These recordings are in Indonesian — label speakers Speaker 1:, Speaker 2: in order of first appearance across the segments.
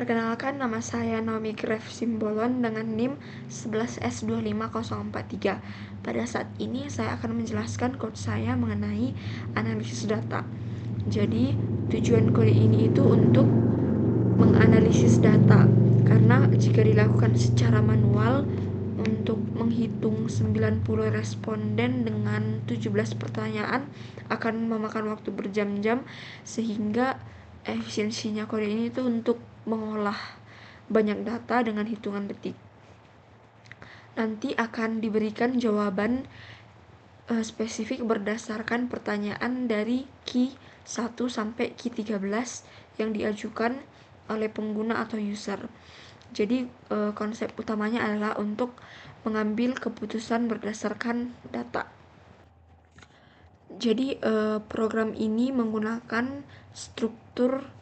Speaker 1: Perkenalkan, nama saya Naomi Graf Simbolon dengan NIM 11S25043. Pada saat ini saya akan menjelaskan kode saya mengenai analisis data. Jadi, tujuan kode ini itu untuk menganalisis data, karena jika dilakukan secara manual untuk menghitung 90 responden dengan 17 pertanyaan akan memakan waktu berjam-jam, sehingga efisiensinya kode ini itu untuk mengolah banyak data dengan hitungan detik. Nanti akan diberikan jawaban spesifik berdasarkan pertanyaan dari key 1 sampai key 13 yang diajukan oleh pengguna atau user. Jadi konsep utamanya adalah untuk mengambil keputusan berdasarkan data. Jadi program ini menggunakan struktur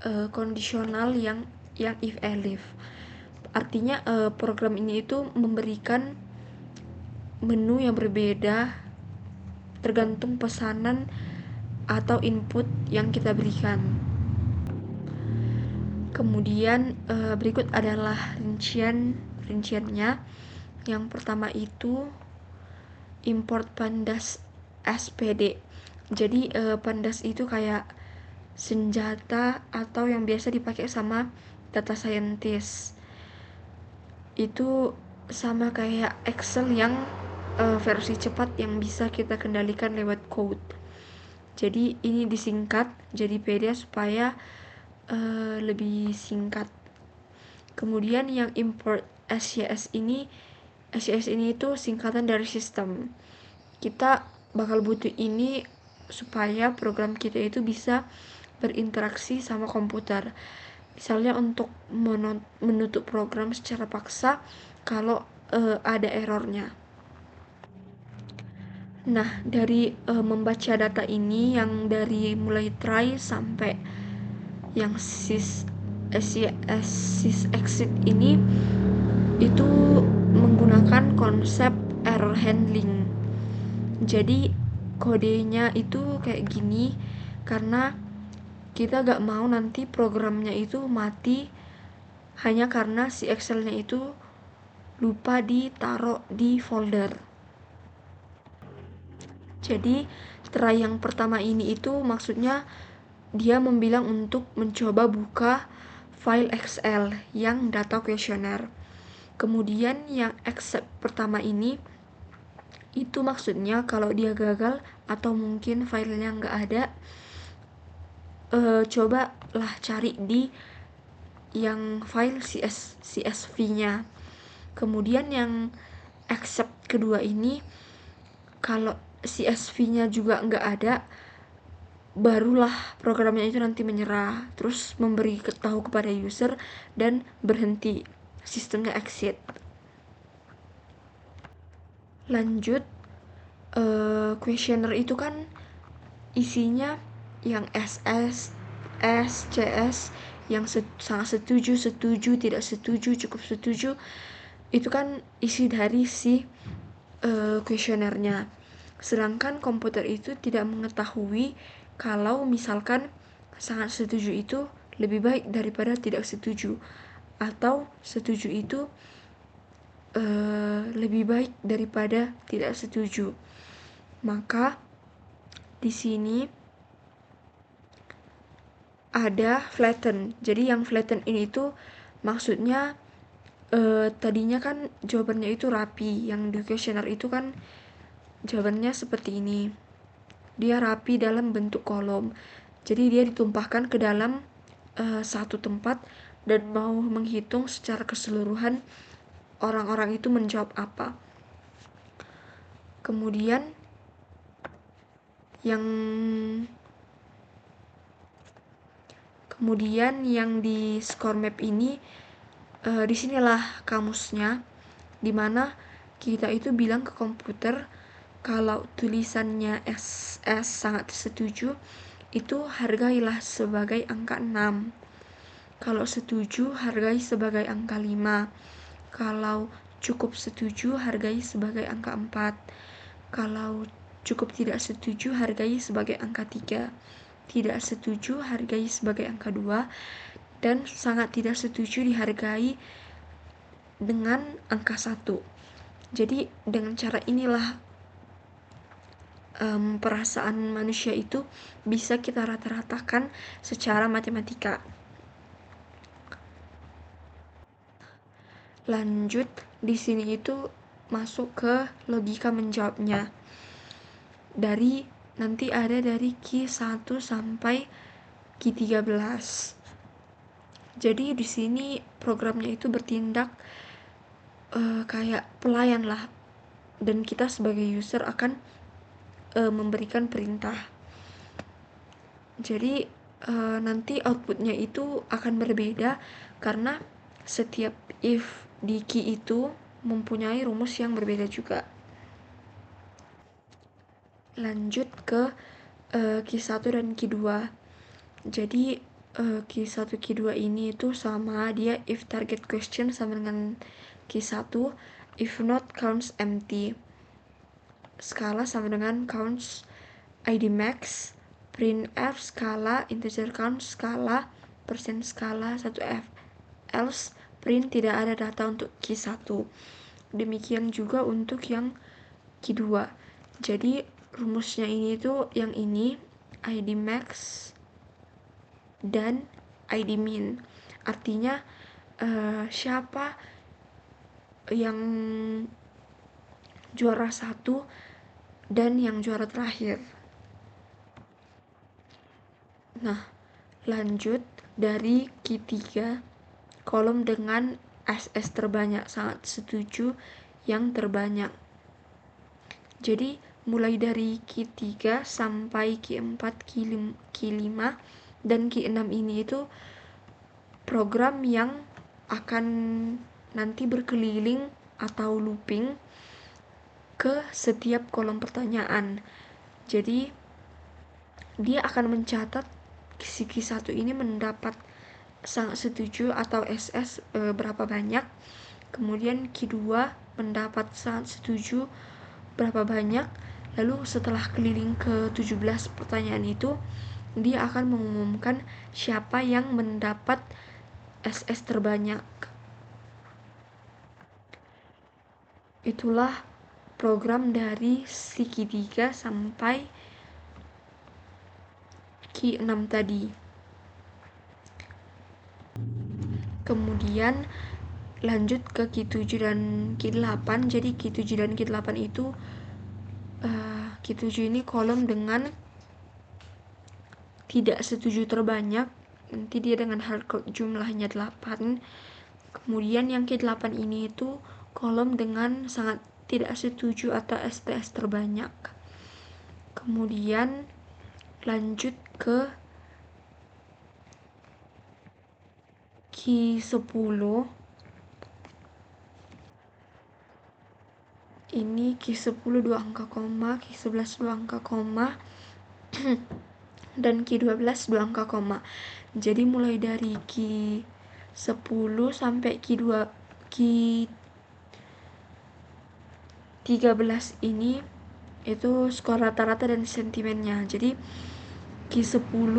Speaker 1: kondisional yang if elif. Artinya program ini itu memberikan menu yang berbeda tergantung pesanan atau input yang kita berikan. Kemudian berikut adalah rinciannya. Yang pertama itu import pandas SPD. Jadi pandas itu kayak senjata atau yang biasa dipakai sama data scientist. Itu sama kayak Excel yang versi cepat yang bisa kita kendalikan lewat code. Jadi ini disingkat jadi PD supaya lebih singkat. Kemudian yang import SCS ini itu singkatan dari sistem. Kita bakal butuh ini supaya program kita itu bisa berinteraksi sama komputer. Misalnya untuk menutup program secara paksa kalau ada errornya. Nah, dari membaca data ini yang dari mulai try sampai yang exit ini itu menggunakan konsep error handling. Jadi kodenya itu kayak gini karena kita gak mau nanti programnya itu mati hanya karena si Excelnya itu lupa ditaruh di folder. Jadi try yang pertama ini itu maksudnya dia membilang untuk mencoba buka file Excel yang data kuesioner. Kemudian yang accept pertama ini itu maksudnya kalau dia gagal atau mungkin filenya nggak ada, cobalah cari di yang file CSV-nya. Kemudian yang accept kedua ini kalau CSV-nya juga nggak ada, barulah programnya itu nanti menyerah, terus memberi tahu kepada user dan berhenti, sistemnya exit. Lanjut, questionnaire itu kan isinya yang SS, S, CS, yang sangat setuju, tidak setuju, cukup setuju. Itu kan isi dari si questionnaire-nya. Sedangkan komputer itu tidak mengetahui kalau misalkan sangat setuju itu lebih baik daripada tidak setuju, atau setuju itu lebih baik daripada tidak setuju. Maka di sini ada flatten. Jadi yang flatten ini tuh maksudnya tadinya kan jawabannya itu rapi, yang di questionnaire itu kan jawabannya seperti ini. Dia rapi dalam bentuk kolom. Jadi dia ditumpahkan ke dalam satu tempat dan mau menghitung secara keseluruhan orang-orang itu menjawab apa. Kemudian yang di score map ini disinilah kamusnya, dimana kita itu bilang ke komputer kalau tulisannya SS sangat setuju itu hargailah sebagai angka 6. Kalau setuju hargai sebagai angka 5. Kalau cukup setuju hargai sebagai angka 4. Kalau cukup tidak setuju hargai sebagai angka 3. Tidak setuju hargai sebagai angka 2. dan sangat tidak setuju dihargai dengan angka 1. Jadi dengan cara inilah perasaan manusia itu bisa kita rata-ratakan secara matematika. Lanjut, di sini itu masuk ke logika menjawabnya. Nanti ada dari Q1 sampai Q13. Jadi di sini programnya itu bertindak kayak pelayan lah, dan kita sebagai user akan memberikan perintah. Jadi nanti outputnya itu akan berbeda karena setiap if di key itu mempunyai rumus yang berbeda juga. Lanjut ke Q1 dan Q2. Jadi Q1 Q2 ini itu sama, dia if target question sama dengan Q1, if not counts empty. Skala sama dengan counts ID max, printf skala, integer count skala, persen skala 1f, else print tidak ada data untuk Q1. Demikian juga untuk yang Q2. Jadi rumusnya ini tuh yang ini ID max dan ID min. Artinya siapa yang juara 1 dan yang juara terakhir. Nah, lanjut dari Q3, kolom dengan SS terbanyak, sangat setuju yang terbanyak. Jadi mulai dari Q3 sampai Q4, Q5 dan Q6 ini itu program yang akan nanti berkeliling atau looping ke setiap kolom pertanyaan. Jadi dia akan mencatat si Q1 ini mendapat sangat setuju atau SS berapa banyak, kemudian Q2 mendapat sangat setuju berapa banyak, lalu setelah keliling ke 17 pertanyaan itu dia akan mengumumkan siapa yang mendapat SS terbanyak. Itulah program dari si Q3 sampai Q6 tadi. Kemudian lanjut ke Q7 dan Q8. Jadi Q7 dan Q8 itu Q7 ini kolom dengan tidak setuju terbanyak, nanti dia dengan hardcode jumlahnya 8. Kemudian yang Q8 ini itu kolom dengan sangat tidak setuju atau STS terbanyak. Kemudian lanjut ke Q10. Ini Q10 2 angka koma, Q11 2 angka koma, dan Q12 2 angka koma. Jadi mulai dari Q10 sampai Q13 ini itu skor rata-rata dan sentimennya. Jadi Q10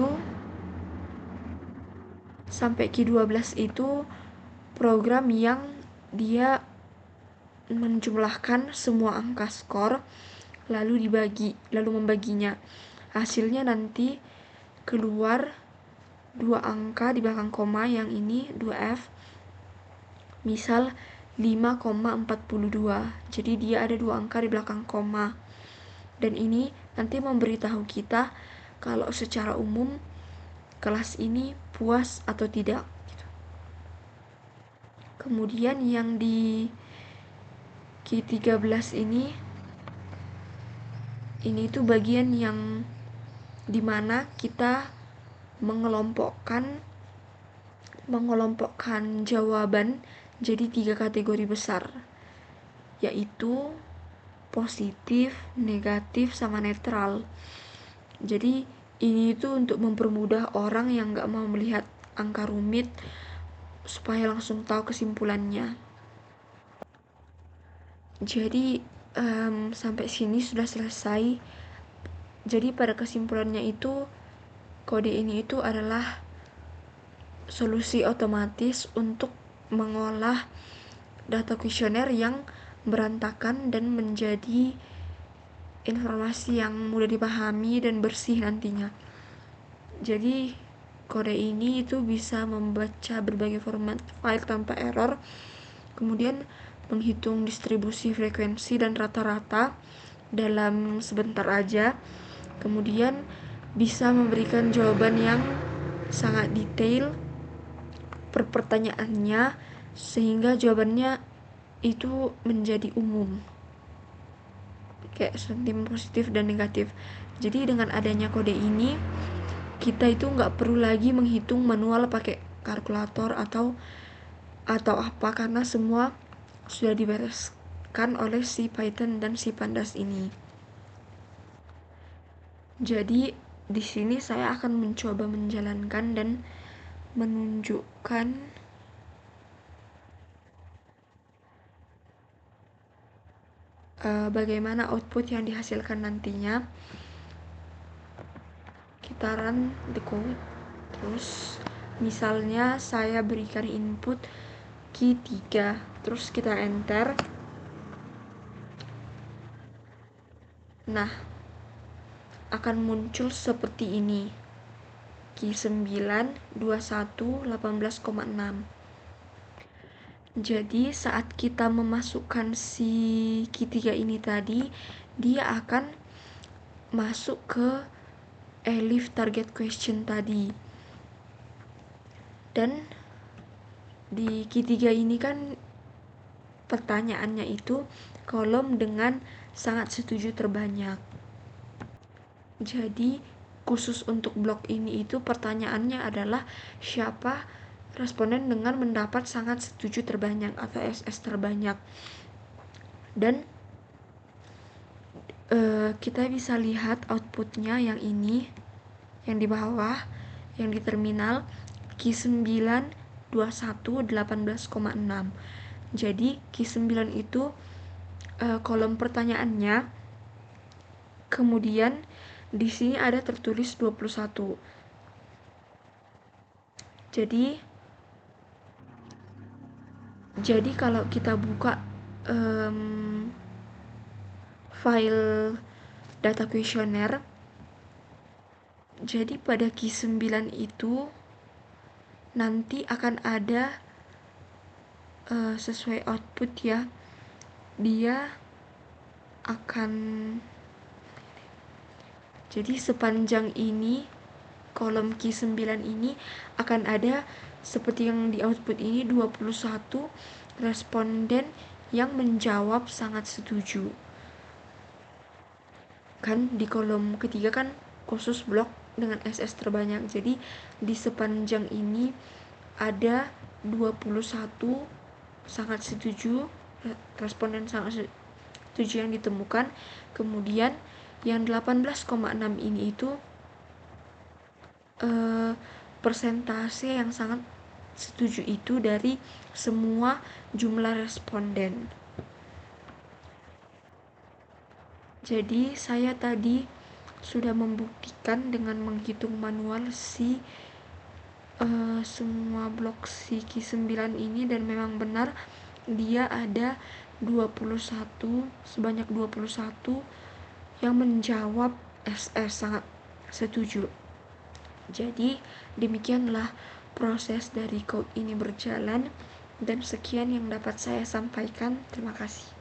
Speaker 1: sampai Q12 itu program yang dia menjumlahkan semua angka skor lalu membaginya. Hasilnya nanti keluar 2 angka di belakang koma, yang ini 2F. Misal 5,42. Jadi dia ada 2 angka di belakang koma. Dan ini nanti memberitahu kita kalau secara umum kelas ini puas atau tidak. Kemudian yang di Q13 ini tuh bagian yang dimana kita mengelompokkan jawaban jadi 3 kategori besar, yaitu positif, negatif, sama netral. Jadi ini tuh untuk mempermudah orang yang gak mau melihat angka rumit supaya langsung tahu kesimpulannya. Jadi sampai sini sudah selesai. Jadi pada kesimpulannya itu kode ini itu adalah solusi otomatis untuk mengolah data kuesioner yang berantakan dan menjadi informasi yang mudah dipahami dan bersih nantinya. Jadi kode ini itu bisa membaca berbagai format file tanpa error, kemudian menghitung distribusi frekuensi dan rata-rata dalam sebentar aja, kemudian bisa memberikan jawaban yang sangat detail per pertanyaannya sehingga jawabannya itu menjadi umum, kayak sentimen positif dan negatif. Jadi dengan adanya kode ini kita itu nggak perlu lagi menghitung manual pakai kalkulator atau apa, karena semua sudah dibereskan oleh si Python dan si Pandas ini. Jadi di sini saya akan mencoba menjalankan dan menunjukkan bagaimana output yang dihasilkan nantinya. Kita run the code. Terus misalnya saya berikan input key 3, terus kita enter. Nah, akan muncul seperti ini. Key 9, 21, 18,6. Jadi saat kita memasukkan si key 3 ini tadi, dia akan masuk ke elif target question tadi. Dan di key 3 ini kan pertanyaannya itu kolom dengan sangat setuju terbanyak. Jadi khusus untuk blok ini itu pertanyaannya adalah siapa responden dengan mendapat sangat setuju terbanyak atau SS terbanyak. Dan kita bisa lihat outputnya yang ini, yang di bawah, yang di terminal key 9, 21, 18,6. Jadi key 9 itu kolom pertanyaannya, kemudian di sini ada tertulis 21. Jadi kalau kita buka file data kuesioner, jadi pada key 9 itu nanti akan ada sesuai output ya, dia akan, jadi sepanjang ini kolom key 9 ini akan ada seperti yang di output ini 21 responden yang menjawab sangat setuju. Kan di kolom ketiga kan khusus blok dengan SS terbanyak. Jadi di sepanjang ini ada 21 sangat setuju, responden sangat setuju yang ditemukan. Kemudian yang 18,6 ini itu persentase yang sangat setuju itu dari semua jumlah responden. Jadi saya tadi sudah membuktikan dengan menghitung manual semua blok si key 9 ini, dan memang benar dia ada 21, sebanyak 21 yang menjawab SS sangat setuju. Jadi demikianlah proses dari code ini berjalan, dan sekian yang dapat saya sampaikan. Terima kasih.